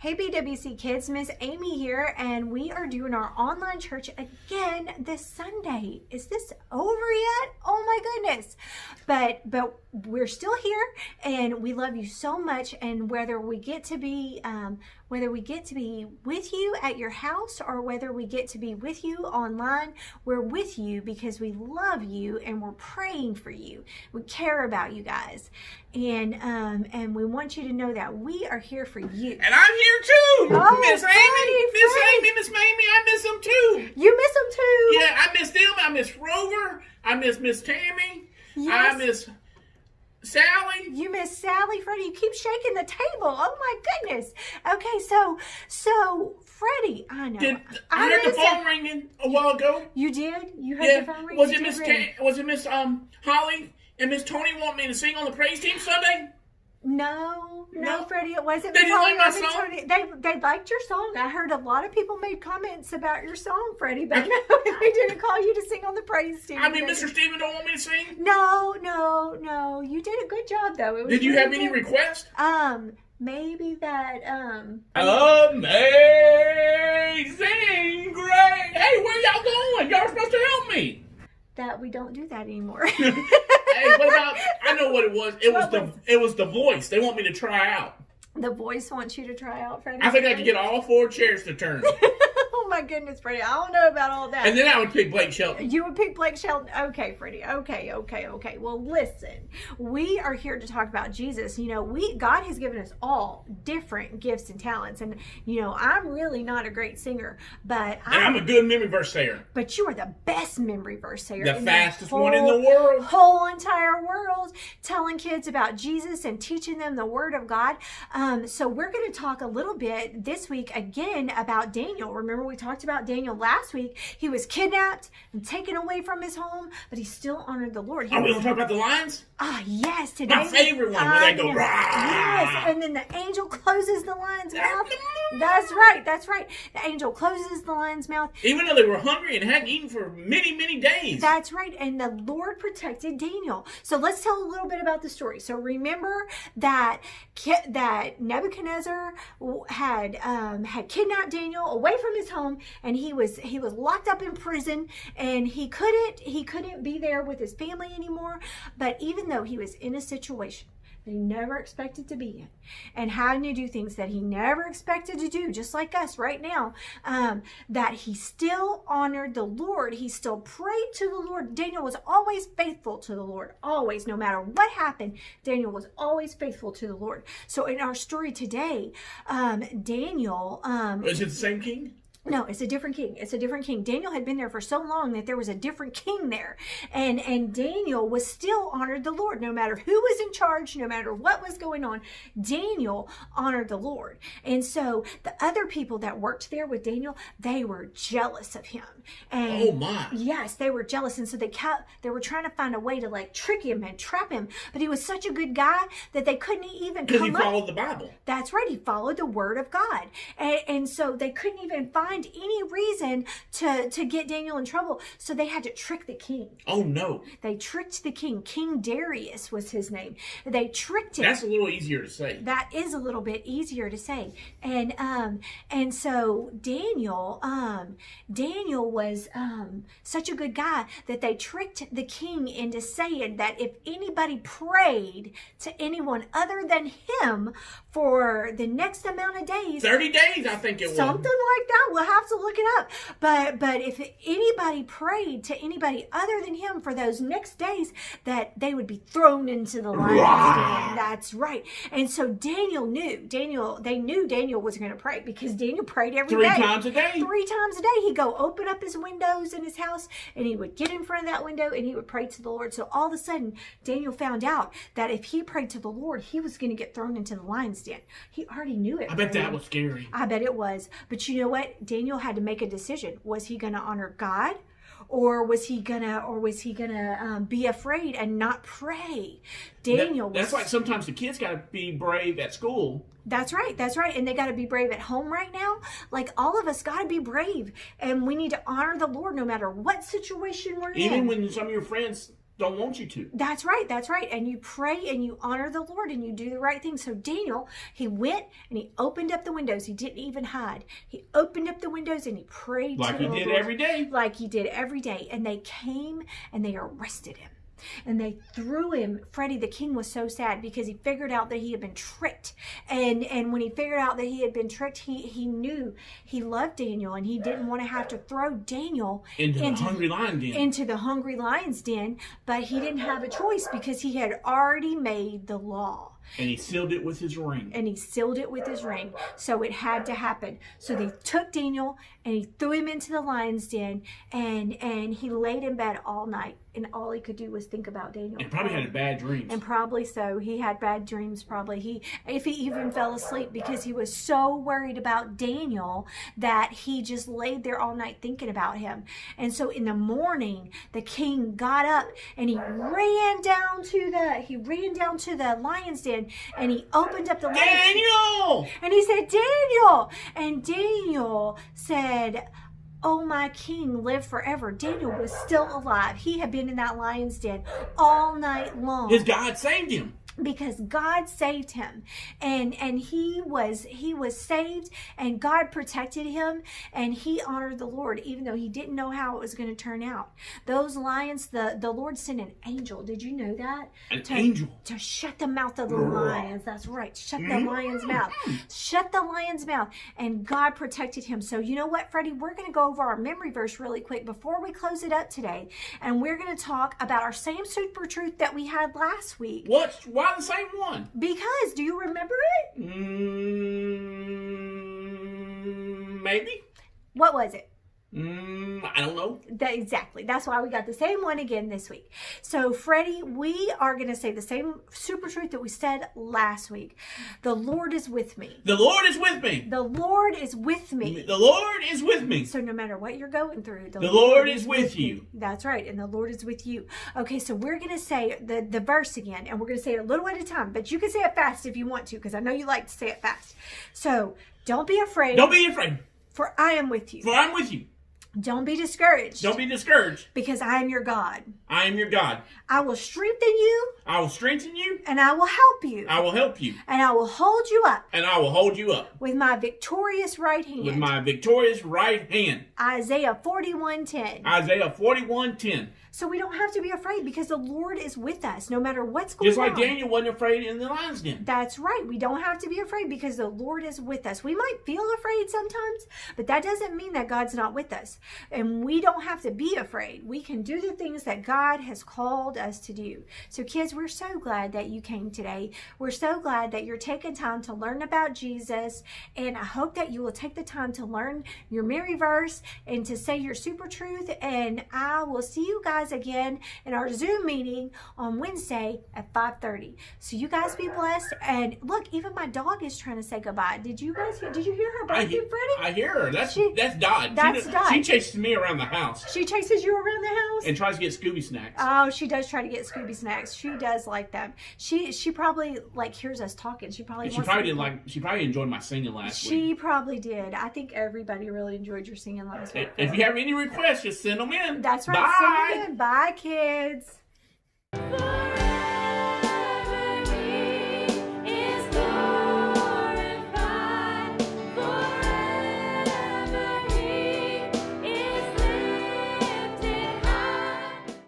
Hey BWC Kids, Miss Amy here, and we are doing our online church again this Sunday. Is this over yet? Oh my goodness. But we're still here, and we love you so much, and whether we get to be with you at your house or whether we get to be with you online, we're with you because we love you and we're praying for you. We care about you guys, and we want you to know that we are here for you. And I'm here too, Oh, Miss Amy, Miss Mamie. I miss them too. You miss them too. Yeah, I miss them. I miss Rover. I miss Miss Tammy. Yes. I miss Sally. You miss Sally, Freddie. You keep shaking the table. Oh my goodness. Okay, so Freddie, I know. I heard the phone ringing a while ago. You did? You heard the phone ringing? Was it Miss Holly and Miss Tony want me to sing on the praise team Sunday? No, Freddie, it wasn't. They didn't like my song? Tony. They liked your song. I heard a lot of people made comments about your song, Freddie, but no, they didn't call you to sing on the praise team. I mean, Mr. Steven don't want me to sing? No. You did a good job, though. It was Did you really have any good. requests? Maybe that, Amazing Grace. Hey, where y'all going? Y'all are supposed to help me. that we don't do that anymore. Hey, what about? I know what it was. It was the Voice. They want me to try out. The Voice wants you to try out, Freddie. I think I could get all 4 chairs to turn. Oh my goodness, Freddie. I don't know about all that. And then I would pick Blake Shelton. You would pick Blake Shelton. Okay, Freddie. Okay. Well, listen. We are here to talk about Jesus. You know, God has given us all different gifts and talents. And, you know, I'm really not a great singer, but I'm a good memory verse sayer. But you are the best memory verse sayer. The fastest one in the world. Whole entire world, telling kids about Jesus and teaching them the Word of God. So we're going to talk a little bit this week again about Daniel. Remember, we talked about Daniel last week. He was kidnapped and taken away from his home, but he still honored the Lord. Are we going to talk about the lions? Yes. Today, my favorite one, where they go, rah! Yes, and then the angel closes the lion's mouth. That's right. The angel closes the lion's mouth. Even though they were hungry and hadn't eaten for many, many days. That's right, and the Lord protected Daniel. So let's tell a little bit about the story. So remember that Nebuchadnezzar had kidnapped Daniel away from his home, and he was locked up in prison, and he couldn't be there with his family anymore. But even though he was in a situation that he never expected to be in, and having to do things that he never expected to do, just like us right now, that he still honored the Lord. He still prayed to the Lord. Daniel was always faithful to the Lord. Always, no matter what happened, Daniel was always faithful to the Lord. So in our story today, Daniel... Is it the same king? No, it's a different king. Daniel had been there for so long that there was a different king there. And Daniel was still honored the Lord. No matter who was in charge, no matter what was going on, Daniel honored the Lord. And so the other people that worked there with Daniel, they were jealous of him. And oh my. Yes, they were jealous. And so they were trying to find a way to like trick him and trap him. But he was such a good guy that they couldn't even because he followed the Bible. That's right. He followed the Word of God. And so they couldn't even find any reason to get Daniel in trouble, so they had to trick the king. Oh no. They tricked the king. King Darius was his name. They tricked him. That's a little easier to say. That is a little bit easier to say. And so Daniel was such a good guy that they tricked the king into saying that if anybody prayed to anyone other than him for the next amount of days, 30 days, I think it was. Something like that. We'll have to look it up. But if anybody prayed to anybody other than him for those next days, that they would be thrown into the lion's den. That's right. And so Daniel knew. They knew Daniel was going to pray because Daniel prayed every day. 3 times a day. 3 times a day. He'd go open up his windows in his house, and he would get in front of that window, and he would pray to the Lord. So all of a sudden, Daniel found out that if he prayed to the Lord, he was going to get thrown into the lion's den. He already knew it. I bet that was scary. I bet it was. But you know what? Daniel had to make a decision. Was he going to honor God, or was he gonna be afraid and not pray? That's like sometimes the kids got to be brave at school. That's right. And they got to be brave at home right now. Like all of us got to be brave, and we need to honor the Lord no matter what situation we're in. Even when some of your friends don't want you to. That's right. That's right. And you pray and you honor the Lord and you do the right thing. So Daniel, he went and he opened up the windows. He didn't even hide. He opened up the windows and he prayed like to he the did Lord. every day. Like he did every day. And they came and they arrested him. And they threw him. Freddy the king was so sad because he figured out that he had been tricked. And when he figured out that he had been tricked, he knew he loved Daniel and he didn't want to have to throw Daniel into the hungry lion den. Into the hungry lion's den. But he didn't have a choice because he had already made the law. And he sealed it with his ring. And he sealed it with his ring. So it had to happen. So they took Daniel and he threw him into the lion's den and he laid in bed all night. And all he could do was think about Daniel. And probably had bad dreams. And probably so. He had bad dreams probably. If he even fell asleep because he was so worried about Daniel that he just laid there all night thinking about him. And so in the morning, the king got up and he ran down to the lion's den and he opened up the lion's den. Daniel! And he said, Daniel! And Daniel said, oh, my king, live forever. Daniel was still alive. He had been in that lion's den all night long. His God saved him. Because God saved him, and he was saved, and God protected him, and he honored the Lord, even though he didn't know how it was going to turn out. Those lions, the Lord sent an angel. Did you know that? An angel to shut the mouth of the lions. That's right. Shut the lion's mouth. Shut the lion's mouth, and God protected him. So you know what, Freddie? We're going to go over our memory verse really quick before we close it up today, and we're going to talk about our same super truth that we had last week. Why the same one? Because, do you remember it? Maybe. What was it? I don't know. Exactly. That's why we got the same one again this week. So, Freddie, we are going to say the same super truth that we said last week. The Lord is with me. The Lord is with me. The Lord is with me. The Lord is with me. So no matter what you're going through, the Lord is with you. That's right. And the Lord is with you. Okay, so we're going to say the verse again, and we're going to say it a little at a time, but you can say it fast if you want to, because I know you like to say it fast. So, don't be afraid. Don't be afraid. For I am with you. For I'm with you. Don't be discouraged. Don't be discouraged. Because I am your God. I am your God. I will strengthen you. I will strengthen you. And I will help you. I will help you. And I will hold you up. And I will hold you up. With my victorious right hand. With my victorious right hand. Isaiah 41:10. Isaiah 41:10. So we don't have to be afraid because the Lord is with us no matter what's going on. Just like Daniel wasn't afraid in the lion's den. That's right. We don't have to be afraid because the Lord is with us. We might feel afraid sometimes, but that doesn't mean that God's not with us. And we don't have to be afraid. We can do the things that God has called us to do. So kids, we're so glad that you came today. We're so glad that you're taking time to learn about Jesus. And I hope that you will take the time to learn your Mary verse and to say your super truth. And I will see you guys again in our Zoom meeting on Wednesday at 5:30. So you guys be blessed. And look, even my dog is trying to say goodbye. Did you hear her barking, Freddie? I hear her. That's Dot. That's Dot. She chases me around the house. She chases you around the house? And tries to get Scooby snacks. Oh, she does try to get Scooby snacks. She does like them. She probably hears us talking. She probably enjoyed my singing last week. She probably did. I think everybody really enjoyed your singing last week. If you have any requests, just send them in. That's right. Bye. Send them in. Bye, kids.